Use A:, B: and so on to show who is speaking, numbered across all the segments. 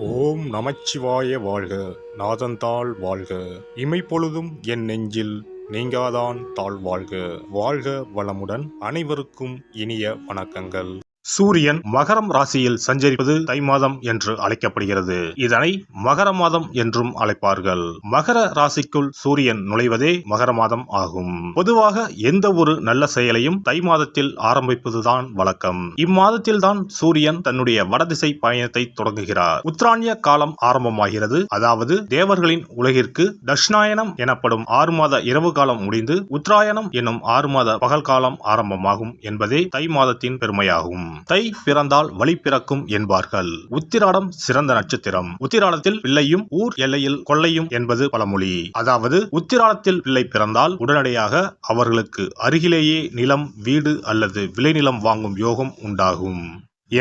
A: ஓம் நமச்சிவாய வாழ்க. நாதந்தாள் வாழ்க. இமைப்பொழுதும் என் நெஞ்சில் நீங்காதான் தாழ் வாழ்க. வாழ்க வளமுடன். அனைவருக்கும் இனிய வணக்கங்கள். சூரியன் மகரம் ராசியில் சஞ்சரிப்பது தை மாதம் என்று அழைக்கப்படுகிறது. இதனை மகர மாதம் என்றும் அழைப்பார்கள். மகர ராசிக்குள் சூரியன் நுழைவதே மகர மாதம் ஆகும். பொதுவாக எந்த ஒரு நல்ல செயலையும் தை மாதத்தில் ஆரம்பிப்பதுதான் வழக்கம். இம்மாதத்தில் தான் சூரியன் தன்னுடைய வடதிசை பயணத்தை தொடங்குகிறார். உத்தராயண காலம் ஆரம்பமாகிறது. அதாவது தேவர்களின் உலகிற்கு தட்சிணாயனம் எனப்படும் 6 மாத இரவு காலம் முடிந்து உத்தராயணம் என்னும் 6 மாத பகல் காலம் ஆரம்பமாகும் என்பதே தை மாதத்தின் பெருமையாகும். தை பிறந்தால் வழி பிறக்கும் என்பார்கள். உத்திராடம் சிறந்த நட்சத்திரம். உத்திராடத்தில் பிள்ளையும் ஊர் எல்லையில் கொள்ளையும் என்பது பழமொழி. அதாவது உத்திராடத்தில் பிள்ளை பிறந்தால் உடனடியாக அவர்களுக்கு அருகிலேயே நிலம், வீடு அல்லது விளைநிலம் வாங்கும் யோகம் உண்டாகும்.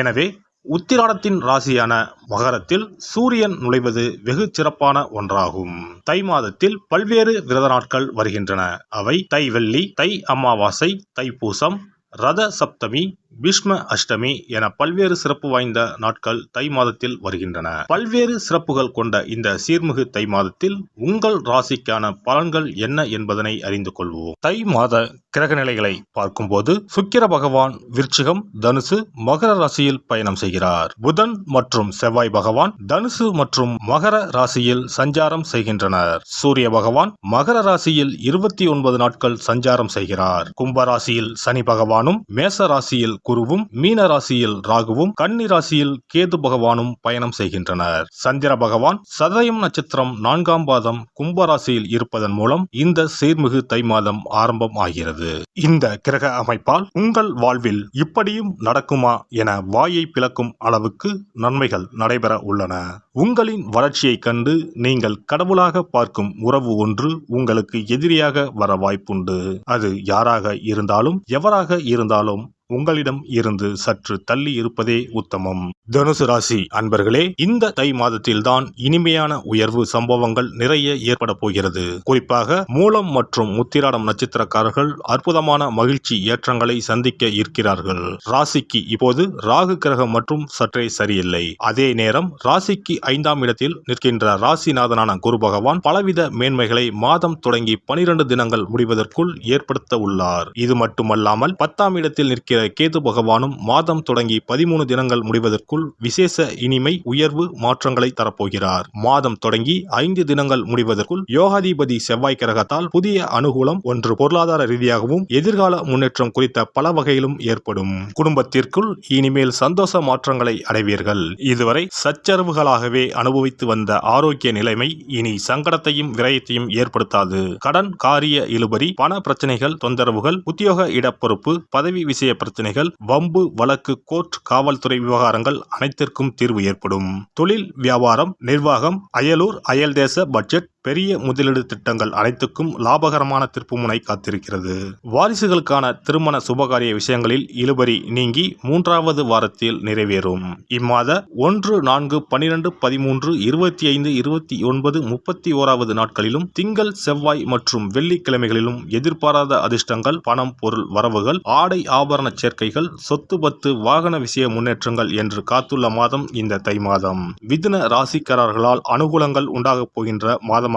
A: எனவே உத்திராடத்தின் ராசியான மகரத்தில் சூரியன் நுழைவது வெகு சிறப்பான ஒன்றாகும். தை மாதத்தில் பல்வேறு விரத நாட்கள் வருகின்றன. அவை தை வெள்ளி, தை அமாவாசை, தைப்பூசம், ரத சப்தமி, பீஷ்ம அஷ்டமி என பல்வேறு சிறப்பு வாய்ந்த நாட்கள் தை மாதத்தில் வருகின்றன. பல்வேறு சிறப்புகள் கொண்ட இந்த சீர்மிகு தை மாதத்தில் உங்கள் ராசிக்கான பலன்கள் என்ன என்பதனை அறிந்து கொள்வோம். தை மாத கிரக நிலைகளை பார்க்கும்போது சுக்கிர பகவான் விருச்சிகம், தனுசு, மகர ராசியில் பயணம் செய்கிறார். புதன் மற்றும் செவ்வாய் பகவான் தனுசு மற்றும் மகர ராசியில் சஞ்சாரம் செய்கின்றனர். சூரிய பகவான் மகர ராசியில் 29 நாட்கள் சஞ்சாரம் செய்கிறார். கும்ப ராசியில் சனி பகவானும், மேச ராசியில் குருவும், மீன ராசியில் ராகுவும், கன்னி ராசியில் கேது பகவானும் பயணம் செய்கின்றனர். சந்திர பகவான் சதயம் நட்சத்திரம் 4ஆம் பாதம் கும்ப ராசியில் இருப்பதன் மூலம் இந்த சீர்மிகு தை மாதம் ஆரம்பம் ஆகிறது. இந்த கிரக அமைப்பால் உங்கள் வாழ்வில் இப்படியும் நடக்குமா என வாயை பிளக்கும் அளவுக்கு நன்மைகள் நடைபெற உள்ளன. உங்களின் வளர்ச்சியை கண்டு நீங்கள் கடவுளாக பார்க்கும் உறவு ஒன்று உங்களுக்கு எதிரியாக வர வாய்ப்புண்டு. அது யாராக இருந்தாலும் எவராக இருந்தாலும் உங்களிடம் இருந்து சற்று தள்ளி இருப்பதே உத்தமம். தனுசு ராசி அன்பர்களே, இந்த தை மாதத்தில் தான் இனிமையான உயர்வு சம்பவங்கள் நிறைய ஏற்பட போகிறது. குறிப்பாக மூலம் மற்றும் உத்திராடம் நட்சத்திரக்காரர்கள் அற்புதமான மகிழ்ச்சி ஏற்றங்களை சந்திக்க இருக்கிறார்கள். ராசிக்கு இப்போது ராகு கிரகம் மற்றும் சற்றே சரியில்லை. அதே நேரம் ராசிக்கு 5ஆம் இடத்தில் நிற்கின்ற ராசிநாதனான குரு பகவான் பலவித மேன்மைகளை மாதம் தொடங்கி 12 தினங்கள் முடிவதற்குள் ஏற்படுத்த உள்ளார். இது மட்டுமல்லாமல் 10ஆம் இடத்தில் நிற்கிற கேது பகவானும் மாதம் தொடங்கி 13 தினங்கள் முடிவதற்குள் விசேஷ இனிமை, உயர்வு, மாற்றங்களை தரப்போகிறார். மாதம் தொடங்கி 5 தினங்கள் முடிவதற்குள் யோகாதிபதி செவ்வாய் கிரகத்தால் புதிய அனுகூலம் ஒன்று பொருளாதார ரீதியாகவும் எதிர்கால முன்னேற்றம் குறித்த பல வகையிலும் ஏற்படும். குடும்பத்திற்குள் இனிமேல் சந்தோஷ மாற்றங்களை அடைவீர்கள். இதுவரை சச்சரவுகளாகவே அனுபவித்து வந்த ஆரோக்கிய நிலைமை இனி சங்கடத்தையும் விரயத்தையும் ஏற்படுத்தாது. கடன், காரிய இழுபறி, பண பிரச்சனைகள், தொந்தரவுகள், உத்தியோக இடப்பொறுப்பு, பதவி விஷய பிரச்சனைகள், வம்பு, வழக்கு, கோர்ட், காவல்துறை விவகாரங்கள் அனைத்திற்கும் தீர்வு ஏற்படும். தொழில், வியாபாரம், நிர்வாகம், அயலூர், அயல்தேச பட்ஜெட், பெரிய முதலீடு திட்டங்கள் அனைத்துக்கும் லாபகரமான திருப்புமுனை காத்திருக்கிறது. வாரிசுகளுக்கான திருமண சுபகாரிய விஷயங்களில் இழுபறி நீங்கி 3வது வாரத்தில் நிறைவேறும். இம்மாத 1, 4, 12, 13, 25, 29, 31வது நாட்களிலும் திங்கள், செவ்வாய் மற்றும் வெள்ளிக்கிழமைகளிலும் எதிர்பாராத அதிர்ஷ்டங்கள், பணம், பொருள் வரவுகள், ஆடை ஆபரண சேர்க்கைகள், சொத்து பத்து, வாகன விஷய முன்னேற்றங்கள் என்று காத்துள்ள மாதம் இந்த தை மாதம். மிதுன ராசிக்காரர்களால் அனுகூலங்கள் உண்டாகப் போகின்ற மாதமாக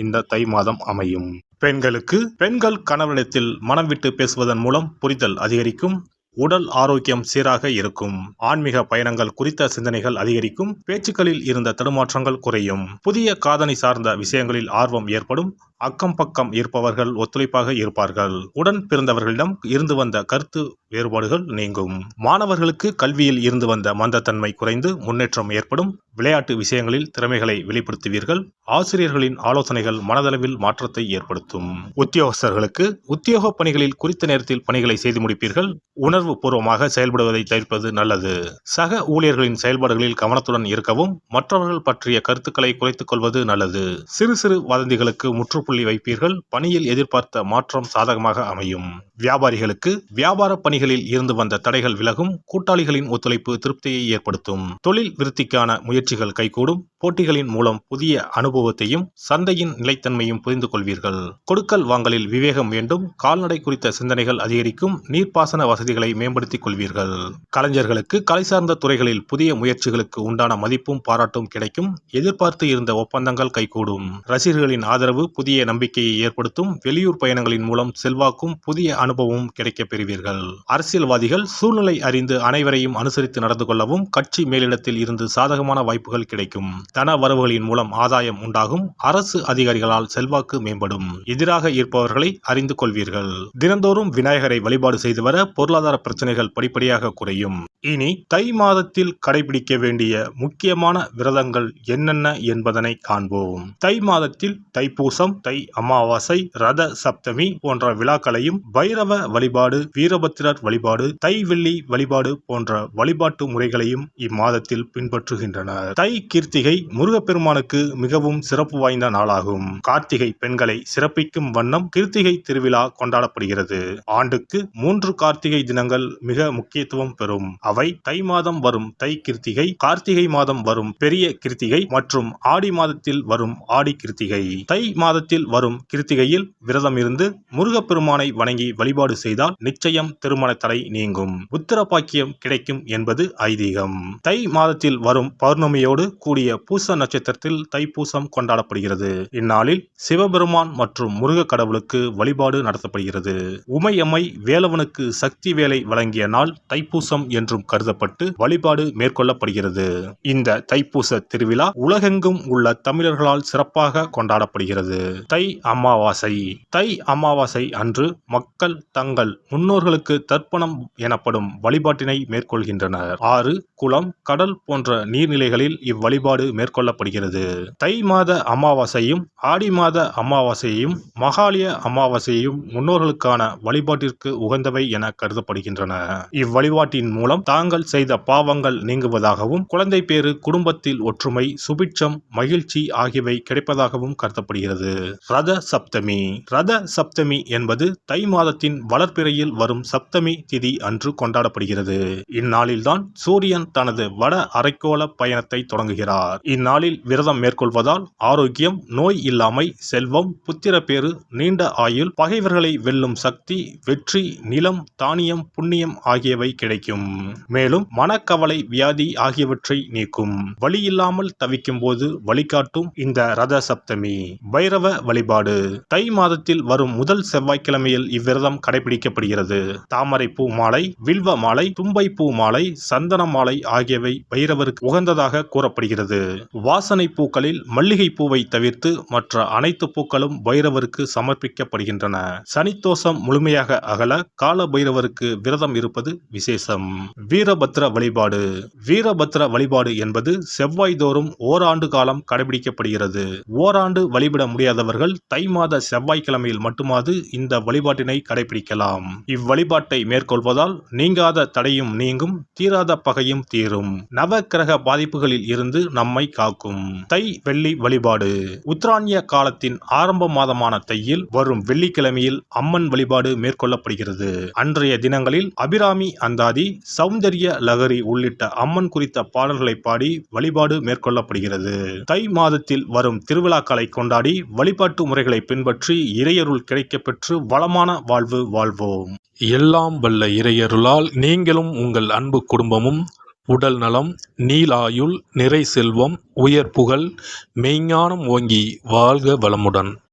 A: இந்த தை மாதம் அமையும். பெண்களுக்கு பெண்கள் கணவனிடத்தில் மனம் விட்டு பேசுவதன் மூலம் புரிதல் அதிகரிக்கும். உடல் ஆரோக்கியம் சீராக இருக்கும். ஆன்மீக பயணங்கள் குறித்த சிந்தனைகள் அதிகரிக்கும். பேச்சுக்களில் இருந்த தடுமாற்றங்கள் குறையும். புதிய காதணி சார்ந்த விஷயங்களில் ஆர்வம் ஏற்படும். அக்கம் பக்கம் இருப்பவர்கள் ஒத்துழைப்பாக இருப்பார்கள். உடன் பிறந்தவர்களிடம் இருந்து வந்த கருத்து வேறுபாடுகள் நீங்கும். மாணவர்களுக்கு கல்வியில் இருந்து வந்த மந்தத்தன்மை குறைந்து முன்னேற்றம் ஏற்படும். விளையாட்டு விஷயங்களில் திறமைகளை வெளிப்படுத்துவீர்கள். ஆசிரியர்களின் ஆலோசனைகள் மனதளவில் மாற்றத்தை ஏற்படுத்தும். உத்தியோகஸ்தர்களுக்கு உத்தியோக பணிகளில் குறித்த நேரத்தில் பணிகளை செய்து முடிப்பீர்கள். உணர்வு பூர்வமாக செயல்படுவதை தவிர்ப்பது நல்லது. சக ஊழியர்களின் செயல்பாடுகளில் கவனத்துடன் இருக்கவும் மற்றவர்கள் பற்றிய கருத்துக்களை குறைத்துக் கொள்வது நல்லது. சிறு சிறு வதந்திகளுக்கு முற்றுப்புள்ளி வைப்பீர்கள். பணியில் எதிர்பார்த்த மாற்றம் சாதகமாக அமையும். வியாபாரிகளுக்கு வியாபார பணிகளில் இருந்து வந்த தடைகள் விலகும். கூட்டாளிகளின் ஒத்துழைப்பு திருப்தியை ஏற்படுத்தும். தொழில் விருத்திக்கான முயற்சிகள் கைகூடும். போட்டிகளின் மூலம் புதிய அனுபவத்தையும் சந்தையின் நிலைத்தன்மையும் புரிந்து கொள்வீர்கள். கொடுக்கல் வாங்கலில் விவேகம் வேண்டும். கால்நடை குறித்த சிந்தனைகள் அதிகரிக்கும். நீர்ப்பாசன வசதிகளை மேம்படுத்திக் கொள்வீர்கள். கலைஞர்களுக்கு கலை சார்ந்த துறைகளில் புதிய முயற்சிகளுக்கு உண்டான மதிப்பும் பாராட்டும் கிடைக்கும். எதிர்பார்த்து இருந்த ஒப்பந்தங்கள் கைகூடும். ரசிகர்களின் ஆதரவு புதிய நம்பிக்கையை ஏற்படுத்தும். வெளியூர் பயணங்களின் மூலம் செல்வாக்கும் புதிய அனுபவமும் கிடைக்கப் பெறுவீர்கள். அரசியல்வாதிகள் சூழ்நிலை அறிந்து அனைவரையும் அனுசரித்து நடந்து கொள்ளவும் கட்சி மேலிடத்தில் இருந்து சாதகமான வாய்ப்புகள் கிடைக்கும். தன வரவுகளின் மூலம் ஆதாயம் உண்டாகும். அரசு அதிகாரிகளால் செல்வாக்கு மேம்படும். எதிராக இருப்பவர்களை அறிந்து கொள்வீர்கள். தினந்தோறும் விநாயகரை வழிபாடு செய்து வர பொருளாதார பிரச்சனைகள் படிப்படியாக குறையும். இனி தை மாதத்தில் கடைபிடிக்க வேண்டிய முக்கியமான விரதங்கள் என்னென்ன என்பதனை காண்போம். தை மாதத்தில் தைப்பூசம், தை அமாவாசை, ரத சப்தமி போன்ற விழாக்களையும், பைரவ வழிபாடு, வீரபத்திரர் வழிபாடு, தை வெள்ளி வழிபாடு போன்ற வழிபாட்டு முறைகளையும் இம்மாதத்தில் பின்பற்றுகின்றனர். தை கிருத்திகை முருகப்பெருமானுக்கு மிகவும் சிறப்பு வாய்ந்த நாளாகும். கார்த்திகை பெண்களை சிறப்பிக்கும் வண்ணம் கிருத்திகை திருவிழா கொண்டாடப்படுகிறது. ஆண்டுக்கு 3 கார்த்திகை தினங்கள் மிக முக்கியத்துவம் பெறும். அவை தை மாதம் வரும் தை கிருத்திகை, கார்த்திகை மாதம் வரும் பெரிய கிருத்திகை மற்றும் ஆடி மாதத்தில் வரும் ஆடி கிருத்திகை. தை மாதத்தில் வரும் கிருத்திகையில் விரதம் இருந்து முருகப்பெருமானை வணங்கி வழிபாடு செய்தால் நிச்சயம் திருமண தடை நீங்கும். புத்திர பாக்கியம் கிடைக்கும் என்பது ஐதீகம். தை மாதத்தில் வரும் பௌர்ணமியோடு கூடிய பூச நட்சத்திரத்தில் தைப்பூசம் கொண்டாடப்படுகிறது. இந்நாளில் சிவபெருமான் மற்றும் முருக கடவுளுக்கு வழிபாடு நடத்தப்படுகிறது. உமையம்மை வேலவனுக்கு சக்தி வேலை வழங்கிய நாள் தைப்பூசம் என்றும் கருதப்பட்டு வழிபாடு மேற்கொள்ளப்படுகிறது. இந்த தைப்பூச திருவிழா உலகெங்கும் உள்ள தமிழர்களால் சிறப்பாக கொண்டாடப்படுகிறது. தை அமாவாசை. தை அமாவாசை அன்று மக்கள் தங்கள் முன்னோர்களுக்கு தர்ப்பணம் எனப்படும் வழிபாட்டினை மேற்கொள்கின்றனர். ஆறு, குளம், கடல் போன்ற நீர்நிலைகளில் இவ்வழிபாடு மேற்கொள்ளப்படுகிறது. தை மாத அமாவாசையும் ஆடி மாத அமாவாசையும் மகாலய அமாவாசையும் முன்னோர்களுக்கான வழிபாட்டிற்கு உகந்தவை என கருதப்படுகின்றன. இவ்வழிபாட்டின் மூலம் தாங்கள் செய்த பாவங்கள் நீங்குவதாகவும் குழந்தை பேறு, குடும்பத்தில் ஒற்றுமை, சுபிட்சம், மகிழ்ச்சி ஆகியவை கிடைப்பதாகவும் கருதப்படுகிறது. ரத சப்தமி. ரத சப்தமி என்பது தை மாதத்தின் வளர்பிறையில் வரும் சப்தமி திதி அன்று கொண்டாடப்படுகிறது. இந்நாளில்தான் சூரியன் தனது வட அரைக்கோள பயணத்தை தொடங்குகிறார். இந்நாளில் விரதம் மேற்கொள்வதால் ஆரோக்கியம், நோய் இல்லாமை, செல்வம், புத்திர பேறு, நீண்ட ஆயுள், பகைவர்களை வெல்லும் சக்தி, வெற்றி, நிலம், தானியம், புண்ணியம் ஆகியவை கிடைக்கும். மேலும் மனக்கவலை, வியாதி ஆகியவற்றை நீக்கும். வழியில்லாமல் தவிக்கும் போது வழிகாட்டும் இந்த ரத சப்தமி. பைரவ வழிபாடு. தை மாதத்தில் வரும் முதல் செவ்வாய்க்கிழமையில் இவ்விரதம் கடைபிடிக்கப்படுகிறது. தாமரை பூ மாலை, வில்வ மாலை, தும்பை பூ மாலை, சந்தன மாலை ஆகியவை பைரவருக்கு உகந்ததாக கூறப்படுகிறது. வாசனை பூக்களில் மல்லிகை பூவை தவிர்த்து மற்ற அனைத்து பூக்களும் பைரவருக்கு சமர்ப்பிக்கப்படுகின்றன. சனித்தோஷம் முழுமையாக அகல கால பைரவருக்கு விரதம் இருப்பது விசேஷம். வீரபத்திர வழிபாடு. வீரபத்திர வழிபாடு என்பது செவ்வாய் தோறும் ஓராண்டு காலம் கடைபிடிக்கப்படுகிறது. ஓராண்டு வழிபட முடியாதவர்கள் தை மாத செவ்வாய்க்கிழமையில் மட்டுமாவது இந்த வழிபாட்டினை கடைபிடிக்கலாம். இவ்வழிபாட்டை மேற்கொள்வதால் நீங்காத தடையும் நீங்கும், தீராத பகையும் தீரும், நவ கிரக பாதிப்புகளில் இருந்து நம்மை காக்கும். தை வெள்ளி வழிபாடு. உத்தராயண காலத்தின் ஆரம்ப மாதமான தையில் வரும் வெள்ளிக்கிழமையில் அம்மன் வழிபாடு மேற்கொள்ளப்படுகிறது. அன்றைய தினங்களில் அபிராமி அந்தாதி, சௌந்தர்ய லகரி உள்ளிட்ட அம்மன் குறித்த பாடல்களை பாடி வழிபாடு மேற்கொள்ளப்படுகிறது. தை மாதத்தில் வரும் திருவிழாக்களை கொண்டாடி வழிபாட்டு முறைகளை பின்பற்றி இறையருள் கிடைக்கப்பெற்று வளமான வாழ்வு வாழ்வோம்.
B: எல்லாம் வல்ல இறையருளால் நீங்களும் உங்கள் அன்பு குடும்பமும் உடல் நலம், நீலாயுள், நிறை செல்வம், உயர் புகழ், மெய்ஞானம் ஓங்கி வாழ்க வளமுடன்.